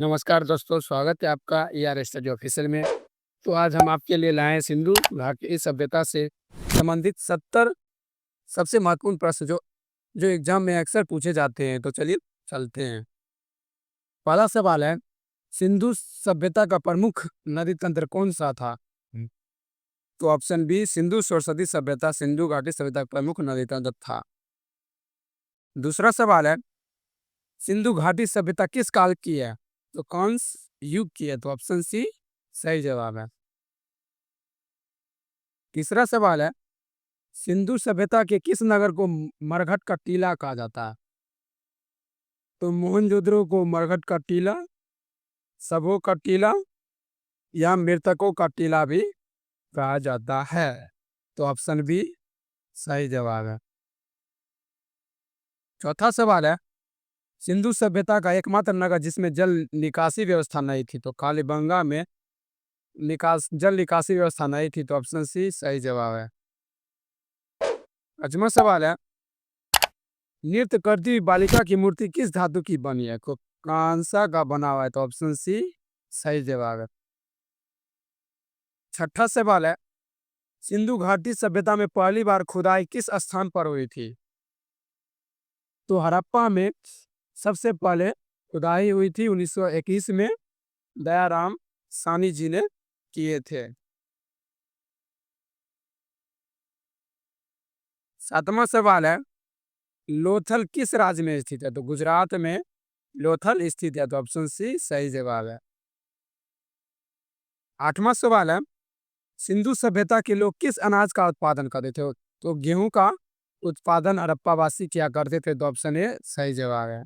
नमस्कार दोस्तों, स्वागत है आपका ER स्टडी ऑफिशियल में। तो आज हम आपके लिए लाए हैं सिंधु घाटी सभ्यता से संबंधित 70 सबसे महत्वपूर्ण प्रश्न जो जो एग्जाम में अक्सर पूछे जाते हैं। तो चलिए चलते हैं। पहला सवाल है, सिंधु सभ्यता का प्रमुख नदी तंत्र कौन सा था? तो ऑप्शन बी सिंधु सरस्वती सभ्यता सिंधु घाटी सभ्यता का प्रमुख नदी तंत्र था। दूसरा सवाल है, सिंधु घाटी सभ्यता किस काल की है? तो कौन युग की है? तो ऑप्शन सी सही जवाब है। तीसरा सवाल है, सिंधु सभ्यता के किस नगर को मरघट का टीला कहा जाता है? तो मोहनजोदड़ो को मरघट का टीला, सबों का टीला या मृतकों का टीला भी कहा जाता है। तो ऑप्शन बी सही जवाब है। चौथा सवाल है, सिंधु सभ्यता का एकमात्र नगर जिसमें जल निकासी व्यवस्था नहीं थी। तो कालीबंगा में जल निकासी व्यवस्था नहीं थी। तो ऑप्शन सी सही जवाब है। पांचवा सवाल है, नृत्य करती हुई बालिका की मूर्ति किस धातु की बनी है? तो कांसा का बना हुआ है। तो ऑप्शन सी सही जवाब है। छठा सवाल है, सिंधु घाटी सभ्यता में पहली बार खुदाई किस स्थान पर हुई थी? तो हड़प्पा में सबसे पहले खुदाई हुई थी 1921 में, दयाराम सानी जी ने किए थे। सातवां सवाल है, लोथल किस राज्य में स्थित है? तो गुजरात में लोथल स्थित है। तो ऑप्शन सी सही जवाब है। आठवां सवाल है, सिंधु सभ्यता के लोग किस अनाज का उत्पादन करते थे? तो गेहूं का उत्पादन हड़प्पावासी किया करते थे। तो ऑप्शन ए सही जवाब है।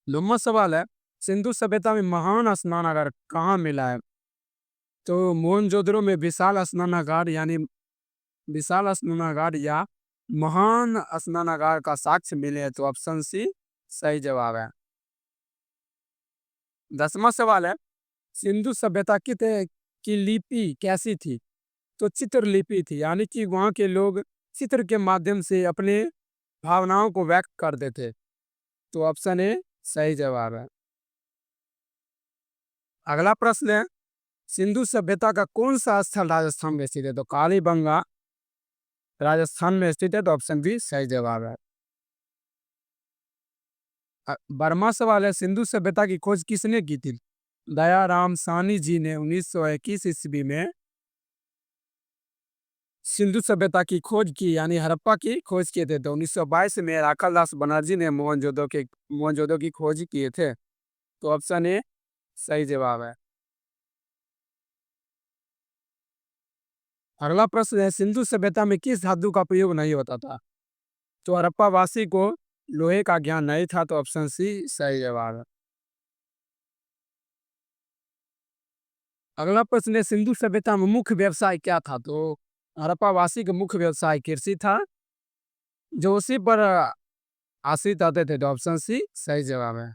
नौवां सवाल है, सिंधु सभ्यता में महान स्नानागार कहाँ मिला है? तो मोहनजोदड़ो में विशाल स्नानागार या महान स्नानागार का साक्ष्य मिले हैं। तो ऑप्शन सी सही जवाब है। 10वां सवाल है, सिंधु सभ्यता की लिपि कैसी थी? तो चित्रलिपि थी, यानी कि वहाँ के लोग चित्र के माध्यम से अपने भावनाओं को व्यक्त करते थे। तो ऑप्शन ए सही जवाब है। अगला प्रश्न है, सिंधु सभ्यता का कौन सा स्थल राजस्थान में स्थित है? तो कालीबंगा राजस्थान में स्थित है। तो ऑप्शन बी सही जवाब है। 12वां सवाल है, सिंधु सभ्यता की खोज किसने की थी? दयाराम सानी जी ने 1921 ईस्वी में सिंधु सभ्यता की खोज की, यानी हड़प्पा की खोज किए थे। तो 1922 में राखालदास बनर्जी ने मोहनजोदड़ो की खोज किए थे। तो ऑप्शन ए सही जवाब है। अगला प्रश्न है, सिंधु सभ्यता में किस धातु का प्रयोग नहीं होता था? तो हड़प्पा वासी को लोहे का ज्ञान नहीं था। तो ऑप्शन सी सही जवाब है। अगला प्रश्न है, सिंधु सभ्यता में मुख्य व्यवसाय क्या था? तो हड़प्पा वासी का मुख्य व्यवसाय कृषि था, जो उसी पर आश्रित रहते थे। तो ऑप्शन सी सही जवाब है।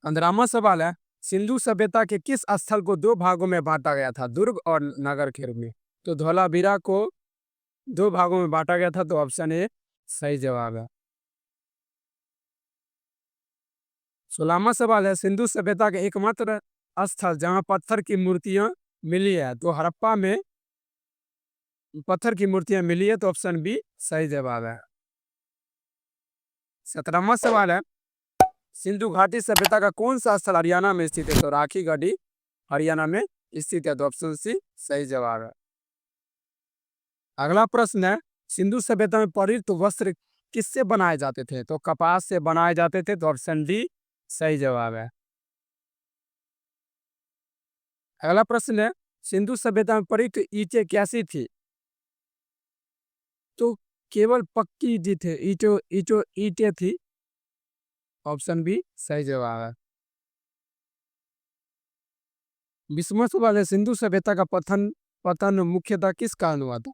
15वां सवाल है, सिंधु सभ्यता के किस स्थल को दो भागों में बांटा गया था, दुर्ग और नगर के रूप में? तो धौलावीरा को दो भागों में बांटा गया था। तो ऑप्शन ए सही जवाब है। 16वां सवाल है, सिंधु सभ्यता के एकमात्र स्थल जहां पत्थर की मूर्तियां मिली है? तो हड़प्पा में पत्थर की मूर्तियां मिली है। तो ऑप्शन बी सही जवाब है। 17वां सवाल है, सिंधु घाटी सभ्यता का कौन सा स्थल हरियाणा में स्थित है? तो राखी गढ़ी हरियाणा में स्थित है। तो ऑप्शन सी सही जवाब है। अगला प्रश्न है, सिंधु सभ्यता में परिधान वस्त्र किससे बनाए जाते थे? तो कपास से बनाए जाते थे। तो ऑप्शन डी सही जवाब है। अगला प्रश्न है, सिंधु सभ्यता में प्रयुक्त ईंटें कैसी थी? तो केवल पक्की ईंटें थे, ईंटें थी। ऑप्शन बी सही जवाब है। 20वां सवाल है, सिंधु सभ्यता का पतन पतन मुख्यतः किस कारण हुआ था?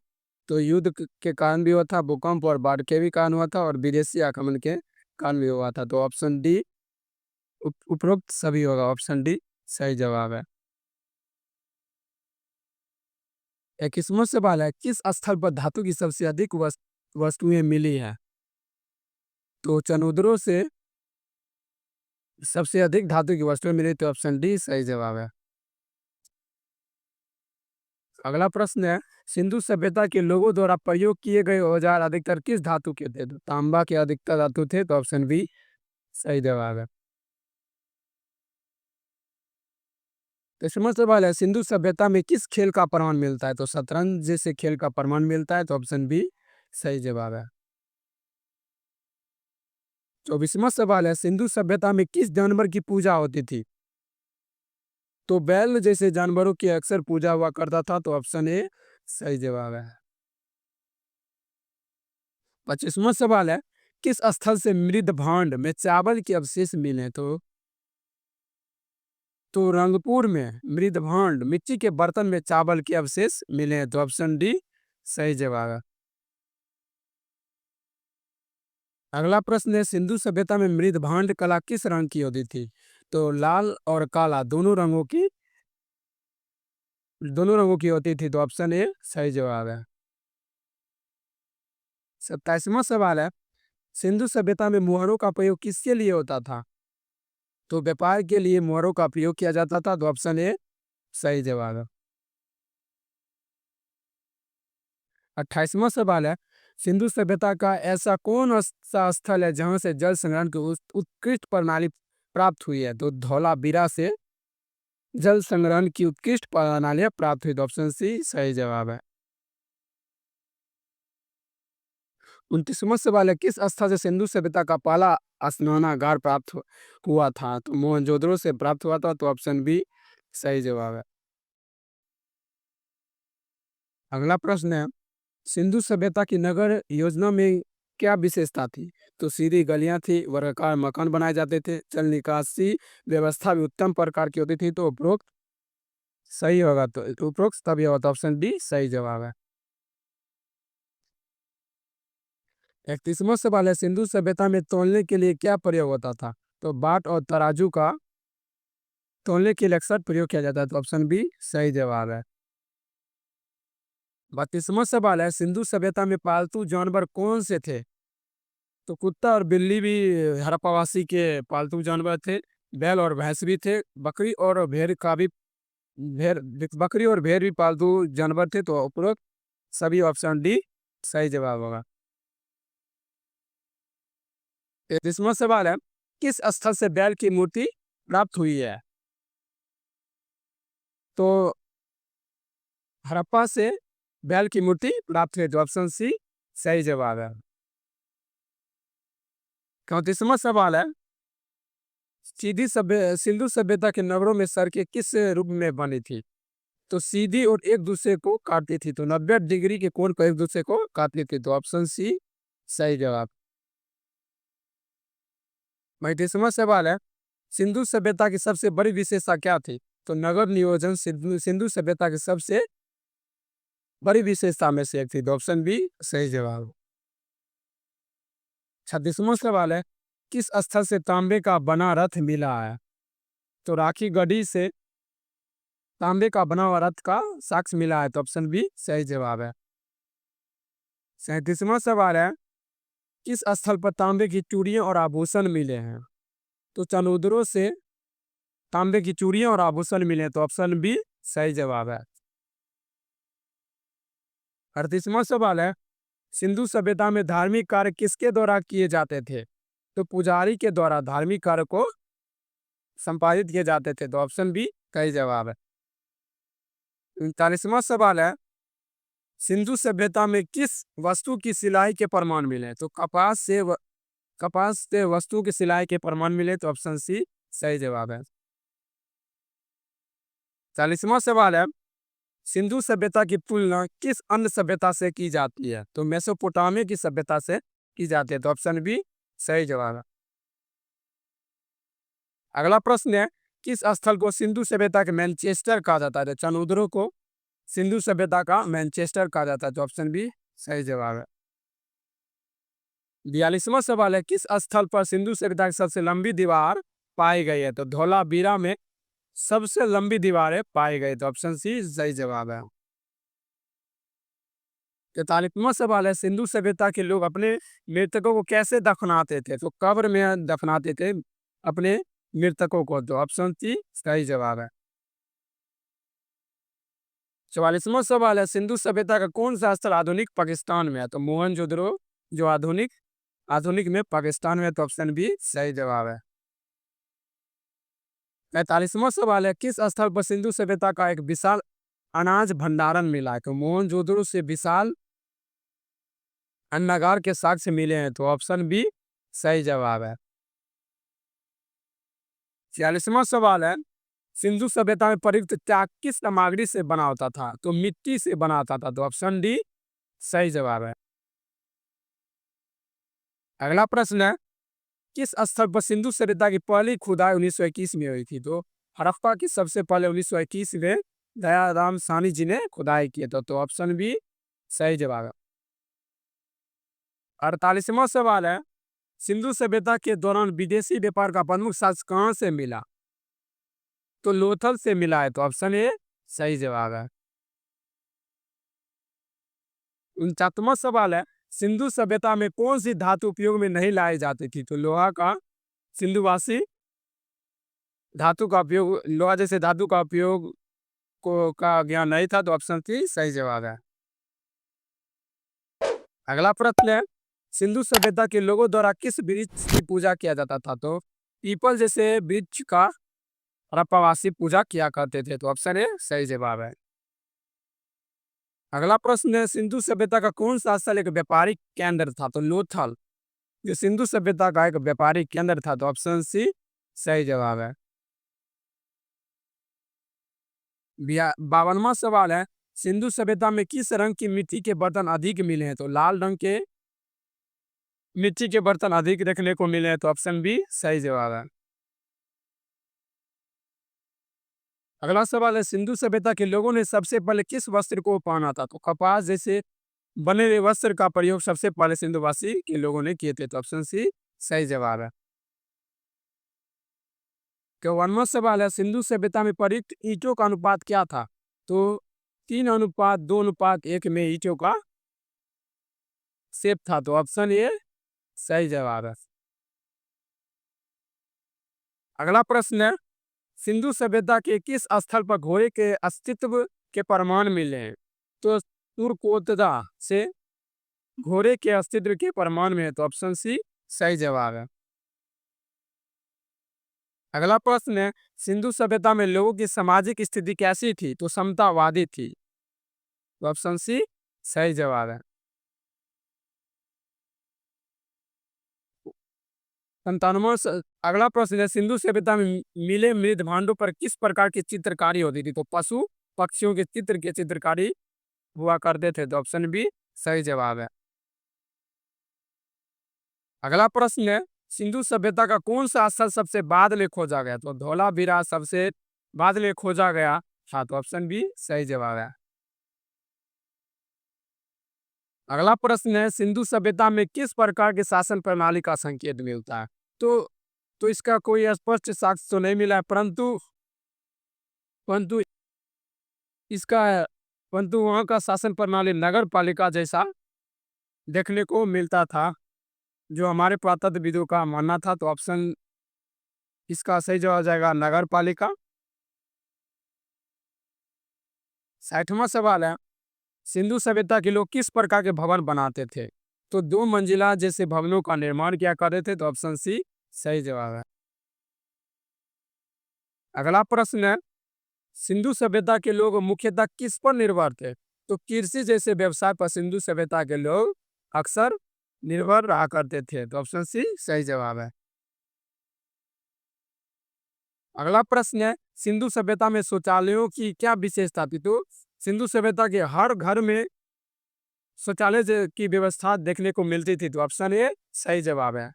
तो युद्ध के कारण भी हुआ था, भूकंप और बाढ़ के भी कारण हुआ था, और विदेशी आक्रमण के कारण भी हुआ था। तो ऑप्शन डी उपरोक्त सभी होगा। ऑप्शन डी सही जवाब है। 21वां सवाल है, किस स्थल पर धातु की सबसे अधिक वस्तुएं मिली है? तो चनोदरो से सबसे अधिक धातु की वस्तुएं मिली, तो ऑप्शन डी सही जवाब है। अगला प्रश्न है, सिंधु सभ्यता के लोगों द्वारा प्रयोग किए गए औजार अधिकतर किस धातु के थे? तो तांबा के अधिकतर धातु थे, तो ऑप्शन बी सही जवाब है। तो इसमें सवाल है, सिंधु सभ्यता में किस खेल का प्रमाण मिलता है? तो शतरंज जैसे खेल का प्रमाण मिलता है, तो ऑप्शन बी सही जवाब है। 24वां सवाल है, सिंधु सभ्यता में किस जानवर की पूजा होती थी? तो बैल जैसे जानवरों की अक्सर पूजा हुआ करता था, तो ऑप्शन ए सही जवाब है। 25वां सवाल है, किस स्थल से मृद भांड में चावल के अवशेष मिले? तो रंगपुर में मृद भांड मिट्टी के बर्तन में चावल के अवशेष मिले हैं, तो ऑप्शन डी सही जवाब है। अगला प्रश्न है, सिंधु सभ्यता में मृद भांड कला किस रंग की होती थी? तो लाल और काला दोनों रंगों की होती थी, तो ऑप्शन ए सही जवाब है। 27वां सवाल है, सिंधु सभ्यता में मुहरों का प्रयोग किसके लिए होता था? तो व्यापार के लिए मुहरों का प्रयोग किया जाता था, तो ऑप्शन ए सही जवाब है। 28वां सवाल है, सिंधु सभ्यता का ऐसा कौन सा स्थल है जहां से जल संग्रहण की उत्कृष्ट प्रणाली प्राप्त हुई है? तो धौलावीरा से जल संग्रहण की उत्कृष्ट प्रणालियां प्राप्त हुई, तो ऑप्शन सी सही जवाब है। 29वां सवाल है, किस स्थल से सिंधु सभ्यता का पहला स्नानागार प्राप्त हुआ था? तो मोहनजोदड़ो से प्राप्त हुआ था, तो ऑप्शन बी सही जवाब है। अगला प्रश्न है, सिंधु सभ्यता की नगर योजना में क्या विशेषता थी? तो सीधी गलियां थी, वर्गाकार मकान बनाए जाते थे, जल निकासी व्यवस्था भी उत्तम प्रकार की होती थी, तो उपरोक्त सही होगा, तो उपरोक्त तभी होगा, तो ऑप्शन डी सही जवाब है। 31वां सवाल है, सिंधु सभ्यता में तौलने के लिए क्या प्रयोग होता था? तो बाट और तराजू का तौलने के लिए अक्सर प्रयोग किया जाता है, तो ऑप्शन बी सही जवाब है। 32वां सवाल है, सिंधु सभ्यता में पालतू जानवर कौन से थे? तो कुत्ता और बिल्ली भी हड़प्पावासी के पालतू जानवर थे। बैल और भैंस भी थे। भेड़ बकरी और भेड़ भी पालतू जानवर थे, तो उपरोक्त सभी ऑप्शन डी सही जवाब होगा। 33वां सवाल है, किस स्थल से बैल की मूर्ति प्राप्त हुई है? तो हड़प्पा से बैल की मूर्ति प्राप्त हुई, तो ऑप्शन सी सही जवाब है। 34वां सवाल है, सिंधु सभ्यता के नगरों में सड़कें किस रूप में बनी थी? तो सीधी और एक दूसरे को काटती थी, तो 90 डिग्री के कोण पर एक दूसरे को काटती थी, तो ऑप्शन सी सही जवाब। 35वां सवाल है, सिंधु सभ्यता की सबसे बड़ी विशेषता क्या थी? तो नगर नियोजन सिंधु सिंधु सभ्यता की सबसे बड़ी विशेषता में से एक थी, तो ऑप्शन बी सही जवाब। 36वां सवाल है, किस स्थल से तांबे का बना रथ मिला है? तो राखी गढ़ी से तांबे का बना हुआ रथ का साक्ष्य मिला है, तो ऑप्शन बी सही जवाब है। 37वां सवाल है, किस स्थल पर तांबे की चूड़ियां और आभूषण मिले हैं? तो चनोदरों से तांबे की चूड़ियां और आभूषण मिले, तो ऑप्शन बी सही जवाब है। 38वां सवाल है, सिंधु सभ्यता में धार्मिक कार्य किसके द्वारा किए जाते थे? तो पुजारी के द्वारा धार्मिक कार्य को संपादित किए जाते थे, तो ऑप्शन बी सही जवाब है। 39वां सवाल है, सिंधु सभ्यता में किस वस्तु की सिलाई के प्रमाण मिले? तो कपास से वस्तु की सिलाई के प्रमाण मिले, तो ऑप्शन सी सही जवाब है। 40वां सवाल है, सिंधु सभ्यता की तुलना किस अन्य सभ्यता से की जाती है? तो मेसोपोटामिया की सभ्यता से की जाती है, तो ऑप्शन बी सही जवाब है। अगला प्रश्न है, किस स्थल को सिंधु सभ्यता के मैनचेस्टर कहा जाता है? तो चनोदरों को सिंधु सभ्यता का मैनचेस्टर कहा जाता है, तो ऑप्शन बी सही जवाब है। 42वां सवाल है, किस स्थल पर सिंधु सभ्यता की सबसे लंबी दीवार पाई गई है? तो धौलावीरा में सबसे लंबी दीवारें पाई गई, तो ऑप्शन सी सही जवाब है। 43वां सवाल है, सिंधु सभ्यता के लोग अपने मृतकों को कैसे दफनाते थे? तो कब्र में दफनाते थे अपने मृतकों को। तो ऑप्शन सी सही जवाब है। 44वां सवाल है, सिंधु सभ्यता का कौन सा स्थल आधुनिक पाकिस्तान में है? तो मोहनजोदड़ो जो आधुनिक आधुनिक में पाकिस्तान में है, तो ऑप्शन बी सही जवाब है। 45वां सवाल है, किस स्थल पर सिंधु सभ्यता का एक विशाल अनाज भंडारण मिला है? तो मोहनजोदड़ो से विशाल अन्नागार के साक्ष्य मिले हैं, तो ऑप्शन बी सही जवाब है। 46वां सवाल है, सिंधु सभ्यता में प्रयुक्त चाक किस सामग्री से बना होता था? तो मिट्टी से बना होता था, तो ऑप्शन डी सही जवाब है। अगला प्रश्न है, किस स्थल पर सिंधु सभ्यता की पहली खुदाई 1921 में हुई थी? तो हड़प्पा की सबसे पहले 1921 में दयाराम साहनी जी ने खुदाई किया था, तो ऑप्शन बी सही जवाब है। 48वां सवाल है, सिंधु सभ्यता के दौरान विदेशी व्यापार का प्रमुख साक्ष्य कहाँ से मिला? तो लोथल से मिला है, तो ऑप्शन ए सही जवाब है। 49वां सवाल है, सिंधु सभ्यता में कौन सी धातु उपयोग में नहीं लाई जाती थी? तो लोहा का सिंधुवासी धातु का उपयोग लोहा जैसे धातु का उपयोग को का ज्ञान नहीं था, तो ऑप्शन सी सही जवाब है। अगला प्रश्न है, सिंधु सभ्यता के लोगों द्वारा किस वृक्ष की पूजा किया जाता था? तो पीपल जैसे वृक्ष का हड़प्पावासी पूजा किया करते थे, तो ऑप्शन ए सही जवाब है। अगला प्रश्न है, सिंधु सभ्यता का कौन सा स्थल एक व्यापारिक केंद्र था? तो लोथल जो सिंधु सभ्यता का एक व्यापारिक केंद्र था, तो ऑप्शन सी सही जवाब है। 52वां सवाल है, सिंधु सभ्यता में किस रंग की मिट्टी के बर्तन अधिक मिले हैं? तो लाल रंग के मिट्टी के बर्तन अधिक देखने को मिले हैं, तो ऑप्शन बी सही जवाब है। अगला सवाल है, सिंधु सभ्यता के लोगों ने सबसे पहले किस वस्त्र को पहना था? तो कपास जैसे बने हुए वस्त्र का प्रयोग सबसे पहले सिंधुवासी के लोगों ने किए थे, तो ऑप्शन सी सही जवाब है। 51वां सवाल है, सिंधु सभ्यता में प्रयुक्त ईंटों का अनुपात क्या था? तो 3:2:1 में ईंटों का शेप था, तो ऑप्शन ए सही जवाब है। अगला प्रश्न है, सिंधु सभ्यता के किस स्थल पर घोड़े के अस्तित्व के प्रमाण मिले हैं? तो तुर्कोतदा से घोड़े के अस्तित्व के प्रमाण में है, तो ऑप्शन सी सही जवाब है। अगला प्रश्न है, सिंधु सभ्यता में लोगों की सामाजिक स्थिति कैसी थी? तो समतावादी थी, तो ऑप्शन सी सही जवाब है। 97वां अगला प्रश्न है, सिंधु सभ्यता में मिले मृद भांडों पर किस प्रकार की चित्रकारी होती थी? तो पशु पक्षियों के चित्र की चित्रकारी हुआ करते थे, तो ऑप्शन बी सही जवाब है। अगला प्रश्न है, सिंधु सभ्यता का कौन सा स्थल सबसे बाद में खोजा गया? तो धौलावीरा सबसे बाद में खोजा गया था, तो ऑप्शन बी सही जवाब है। अगला प्रश्न है, सिंधु सभ्यता में किस प्रकार के शासन प्रणाली का संकेत मिलता है? तो इसका कोई स्पष्ट साक्ष्य तो नहीं मिला है, परंतु परंतु इसका परंतु वहाँ का शासन प्रणाली नगर पालिका जैसा देखने को मिलता था, जो हमारे पुरातत्वविदों का मानना था, तो ऑप्शन इसका सही जवाब हो जाएगा नगर पालिका। 60वां सवाल है, सिंधु सभ्यता के लोग किस प्रकार के भवन बनाते थे? तो 2 मंजिला जैसे भवनों का निर्माण किया करते थे, तो ऑप्शन सी सही जवाब है। अगला प्रश्न है, सिंधु सभ्यता के लोग मुख्यतः किस पर निर्भर थे? तो कृषि जैसे व्यवसाय पर सिंधु सभ्यता के लोग अक्सर निर्भर रहा करते थे, तो ऑप्शन सी सही जवाब है। अगला प्रश्न है, सिंधु सभ्यता में शौचालयों की क्या विशेषता थी? तो सिंधु सभ्यता के हर घर में शौचालय की व्यवस्था देखने को मिलती थी, तो ऑप्शन ए सही जवाब है।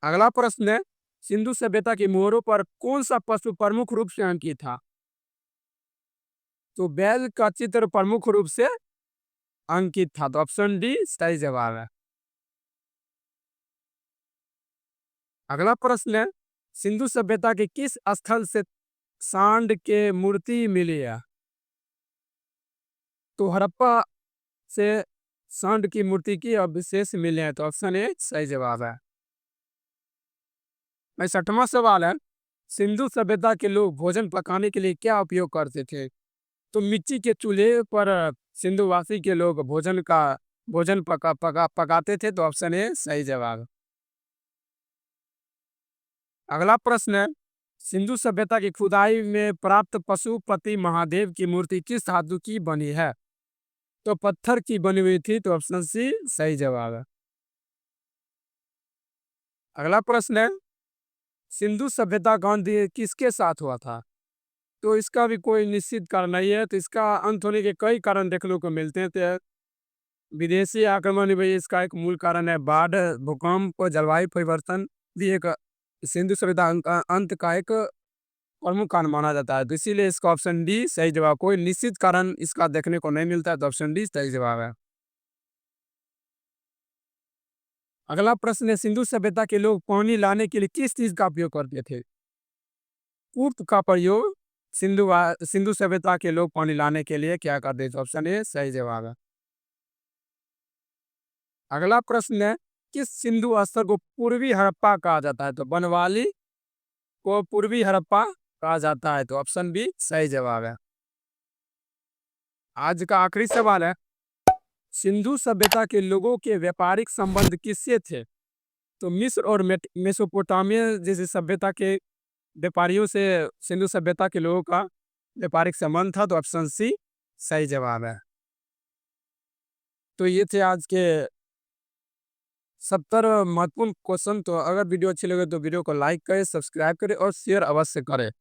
अगला प्रश्न है, सिंधु सभ्यता की मोहरों पर कौन सा पशु प्रमुख रूप से अंकित था? तो बैल का चित्र प्रमुख रूप से अंकित था, तो ऑप्शन डी सही जवाब है। अगला प्रश्न है, सिंधु सभ्यता के किस स्थल से सांड के मूर्ति मिली है? तो हड़प्पा से सांड की मूर्ति की अवशेष मिले हैं, तो ऑप्शन ए सही जवाब है। 65वां सवाल है, सिंधु सभ्यता के लोग भोजन पकाने के लिए क्या उपयोग करते थे? तो मिट्टी के चूल्हे पर सिंधुवासी के लोग भोजन पकाते थे। तो ऑप्शन ए सही जवाब। अगला प्रश्न है, सिंधु सभ्यता की खुदाई में प्राप्त पशुपति महादेव की मूर्ति किस धातु की बनी है? तो पत्थर की बनी हुई थी। तो ऑप्शन सी सही जवाब है। अगला प्रश्न है, सिंधु सभ्यता का अंत किसके साथ हुआ था? तो इसका भी कोई निश्चित कारण नहीं है। तो इसका अंत होने के कई कारण देखने को मिलते हैं। तो विदेशी आक्रमण भी इसका एक मूल कारण है। बाढ़, भूकंप, जलवायु परिवर्तन भी एक सिंधु सभ्यता अंत का एक प्रमुख कारण माना जाता है। तो इसीलिए इसका ऑप्शन डी सही जवाब। कोई निश्चित कारण इसका देखने को नहीं मिलता है। तो ऑप्शन डी सही जवाब है। अगला प्रश्न है, सिंधु सभ्यता के लोग पानी लाने के लिए किस चीज का उपयोग करते थे? कूप का प्रयोग सिंधु सभ्यता के लोग पानी लाने के लिए क्या करते थे? ऑप्शन ए सही जवाब है। अगला प्रश्न है, किस सिंधु स्थल को पूर्वी हड़प्पा कहा जाता है? तो बनवाली को पूर्वी हड़प्पा कहा जाता है। तो ऑप्शन बी सही जवाब है। आज का आखिरी सवाल है, सिंधु सभ्यता के लोगों के व्यापारिक संबंध किससे थे? तो मिस्र और मेसोपोटामिया जैसी सभ्यता के व्यापारियों से सिंधु सभ्यता के लोगों का व्यापारिक संबंध था। तो ऑप्शन सी सही जवाब है। तो ये थे आज के 70 महत्वपूर्ण क्वेश्चन। तो अगर वीडियो अच्छी लगे तो वीडियो को लाइक करें, सब्सक्राइब करें और शेयर अवश्य करें।